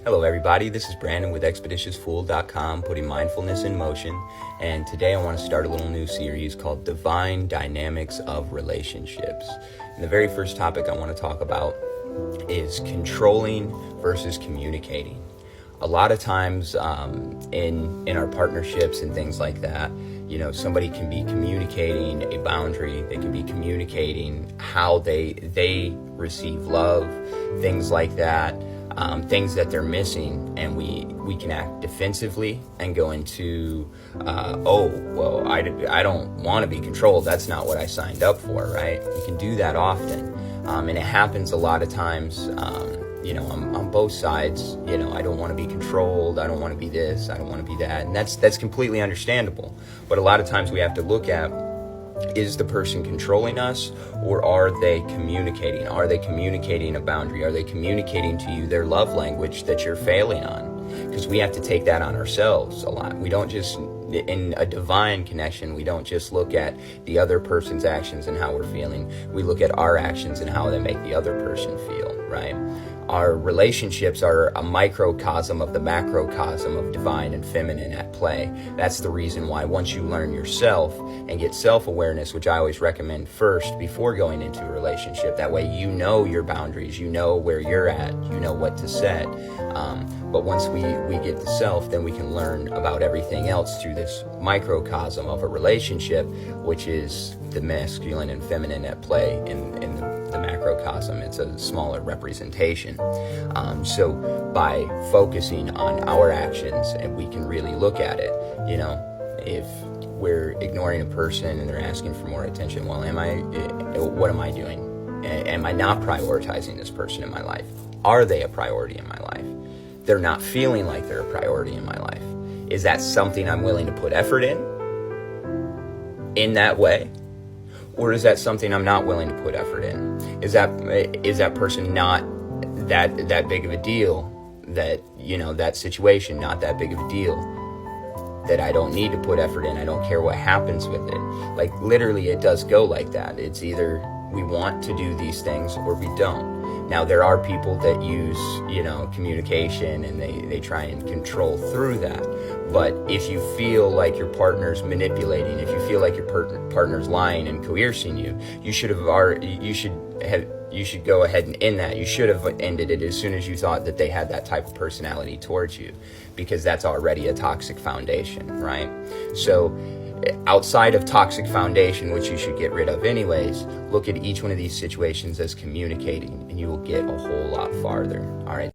Hello everybody, this is Brandon with ExpeditiousFool.com, putting mindfulness in motion, and today I want to start a little new series called Divine Dynamics of Relationships. And the very first topic I want to talk about is controlling versus communicating. A lot of times in our partnerships and things like that, you know, somebody can be communicating a boundary, they can be communicating how they receive love, things like that. Things that they're missing, and we can act defensively and go into, I don't want to be controlled. That's not what I signed up for, right? We can do that often, and it happens a lot of times, on both sides. You know, I don't want to be controlled. I don't want to be this. I don't want to be that, and that's completely understandable. But a lot of times we have to look at, is the person controlling us, or are they communicating? Are they communicating a boundary? Are they communicating to you their love language that you're failing on? Because we have to take that on ourselves a lot. We don't just, in a divine connection, we don't just look at the other person's actions and how we're feeling. We look at our actions and how they make the other person feel, right? Our relationships are a microcosm of the macrocosm of divine and feminine at play. That's the reason why once you learn yourself and get self-awareness, which I always recommend first before going into a relationship, that way you know your boundaries, you know where you're at, you know what to set. But once we get the self, then we can learn about everything else through this microcosm of a relationship, which is the masculine and feminine at play in the macrocosm. It's a smaller representation. So by focusing on our actions, and we can really look at it, you know, if we're ignoring a person and they're asking for more attention, well, what am I doing? Am I not prioritizing this person in my life? Are they a priority in my life? They're not feeling like they're a priority in my life. Is that something I'm willing to put effort in that way? Or is that something I'm not willing to put effort in? Is that person not that big of a deal, that, you know, that situation not that big of a deal, that I don't need to put effort in? I don't care what happens with it. Like, literally, it does go like that. It's either we want to do these things or we don't. Now, there are people that use, you know, communication, and they try and control through that. But if you feel like your partner's manipulating, if you feel like your partner's lying and coercing you, you should go ahead and end that. You should have ended it as soon as you thought that they had that type of personality towards you, because that's already a toxic foundation, right? So outside of toxic foundation, which you should get rid of anyways, look at each one of these situations as communicating, and you will get a whole lot farther. All right.